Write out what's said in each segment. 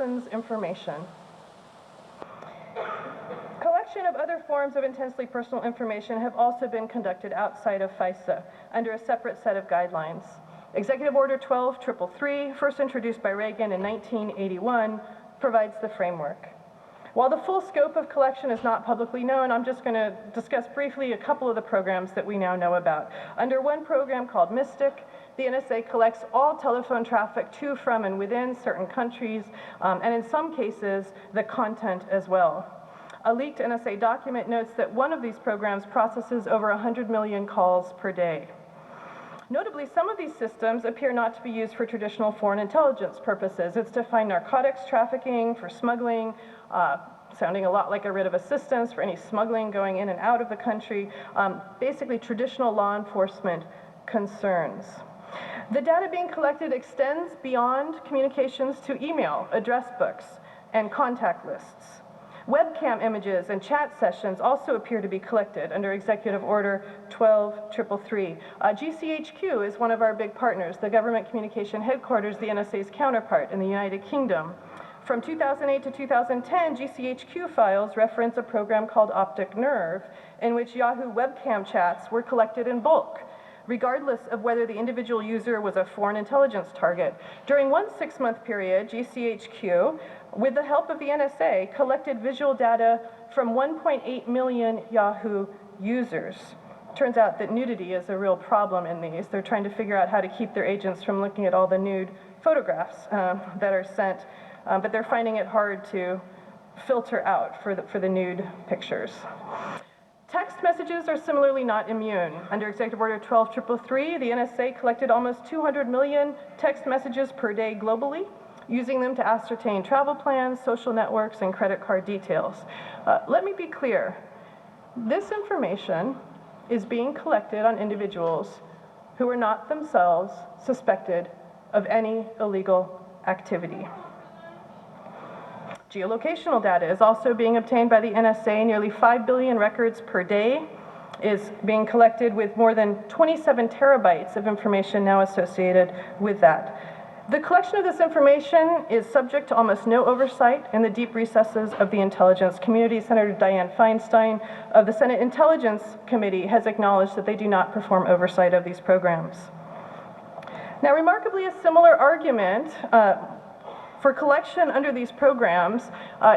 information. Collection of other forms of intensely personal information have also been conducted outside of FISA under a separate set of guidelines. Executive Order 12333, first introduced by Reagan in 1981, provides the framework. While the full scope of collection is not publicly known, I'm just going to discuss briefly a couple of the programs that we now know about. Under one program called Mystic, the NSA collects all telephone traffic to, from, and within certain countries, and in some cases, the content as well. A leaked NSA document notes that one of these programs processes over 100 million calls per day. Notably, some of these systems appear not to be used for traditional foreign intelligence purposes. It's to find narcotics trafficking, for smuggling, sounding a lot like a writ of assistance for any smuggling going in and out of the country, basically traditional law enforcement concerns. The data being collected extends beyond communications to email, address books, and contact lists. Webcam images and chat sessions also appear to be collected under Executive Order 12333. GCHQ is one of our big partners, the government communication headquarters, the NSA's counterpart in the United Kingdom. From 2008 to 2010, GCHQ files reference a program called Optic Nerve, in which Yahoo webcam chats were collected in bulk, regardless of whether the individual user was a foreign intelligence target. During one 6-month period, GCHQ, with the help of the NSA, collected visual data from 1.8 million Yahoo users. Turns out that nudity is a real problem in these. They're trying to figure out how to keep their agents from looking at all the nude photographs that are sent, but they're finding it hard to filter out for the nude pictures. Text messages are similarly not immune. Under Executive Order 12333, the NSA collected almost 200 million text messages per day globally, using them to ascertain travel plans, social networks, and credit card details. Let me be clear. This information is being collected on individuals who are not themselves suspected of any illegal activity. Geolocational data is also being obtained by the NSA. Nearly 5 billion records per day is being collected, with more than 27 terabytes of information now associated with that. The collection of this information is subject to almost no oversight in the deep recesses of the intelligence community. Senator Dianne Feinstein of the Senate Intelligence Committee has acknowledged that they do not perform oversight of these programs. Now, remarkably, a similar argument for collection under these programs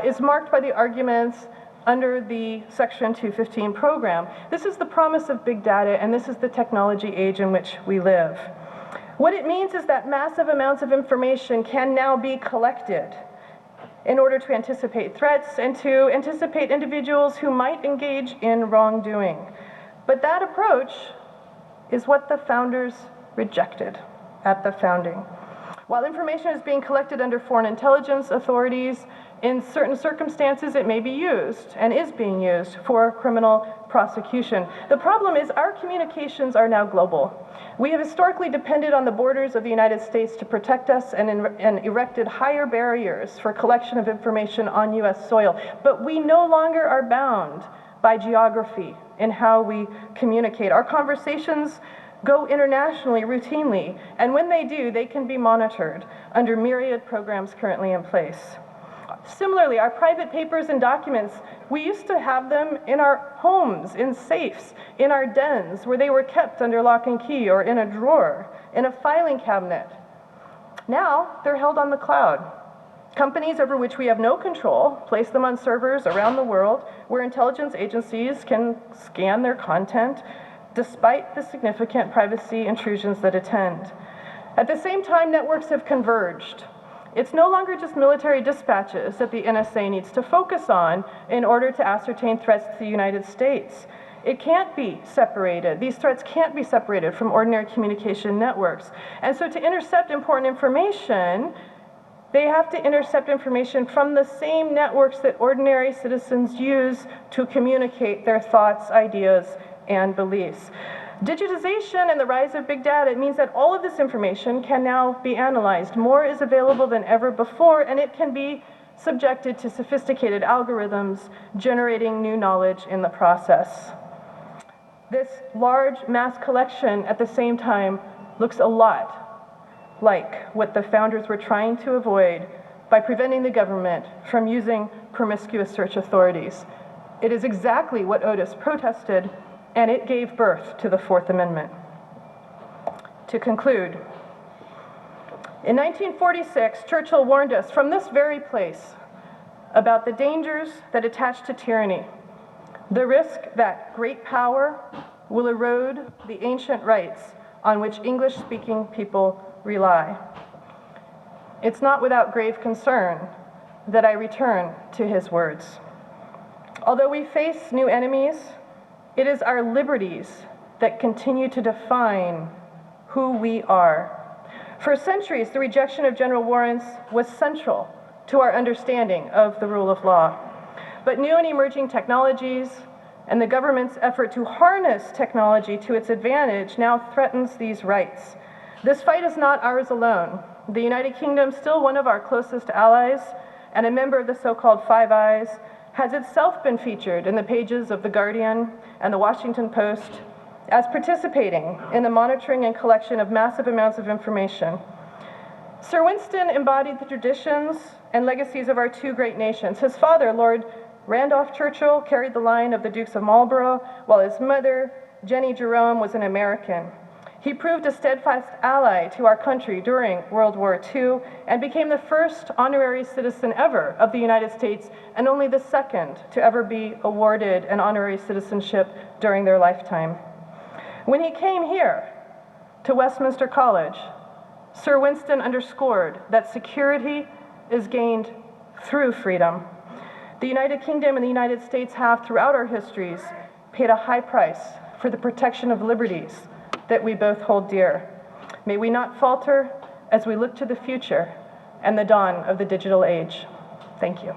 is marked by the arguments under the Section 215 program. This is the promise of big data, and this is the technology age in which we live. What it means is that massive amounts of information can now be collected in order to anticipate threats and to anticipate individuals who might engage in wrongdoing. But that approach is what the founders rejected at the founding. While information is being collected under foreign intelligence authorities, in certain circumstances it may be used and is being used for criminal prosecution. The problem is our communications are now global. We have historically depended on the borders of the United States to protect us and erected higher barriers for collection of information on US soil. But we no longer are bound by geography in how we communicate. Our conversations go internationally routinely, and when they do, they can be monitored under myriad programs currently in place. Similarly, our private papers and documents, we used to have them in our homes, in safes, in our dens, where they were kept under lock and key, or in a drawer, in a filing cabinet. Now, they're held on the cloud. Companies over which we have no control place them on servers around the world where intelligence agencies can scan their content, despite the significant privacy intrusions that attend. At the same time, networks have converged. It's no longer just military dispatches that the NSA needs to focus on in order to ascertain threats to the United States. It can't be separated. These threats can't be separated from ordinary communication networks. And so to intercept important information, they have to intercept information from the same networks that ordinary citizens use to communicate their thoughts, ideas, and beliefs. Digitization and the rise of big data, it means that all of this information can now be analyzed. More is available than ever before, and it can be subjected to sophisticated algorithms, generating new knowledge in the process. This large mass collection at the same time looks a lot like what the founders were trying to avoid by preventing the government from using promiscuous search authorities. It is exactly what Otis protested, and it gave birth to the Fourth Amendment. To conclude, in 1946, Churchill warned us from this very place about the dangers that attach to tyranny, the risk that great power will erode the ancient rights on which English-speaking people rely. It's not without grave concern that I return to his words. Although we face new enemies, it is our liberties that continue to define who we are. For centuries, the rejection of general warrants was central to our understanding of the rule of law. But new and emerging technologies and the government's effort to harness technology to its advantage now threatens these rights. This fight is not ours alone. The United Kingdom, still one of our closest allies and a member of the so-called Five Eyes, has itself been featured in the pages of The Guardian and The Washington Post as participating in the monitoring and collection of massive amounts of information. Sir Winston embodied the traditions and legacies of our two great nations. His father, Lord Randolph Churchill, carried the line of the Dukes of Marlborough, while his mother, Jenny Jerome, was an American. He proved a steadfast ally to our country during World War II and became the first honorary citizen ever of the United States and only the second to ever be awarded an honorary citizenship during their lifetime. When he came here to Westminster College, Sir Winston underscored that security is gained through freedom. The United Kingdom and the United States have, throughout our histories, paid a high price for the protection of liberties that we both hold dear. May we not falter as we look to the future and the dawn of the digital age. Thank you.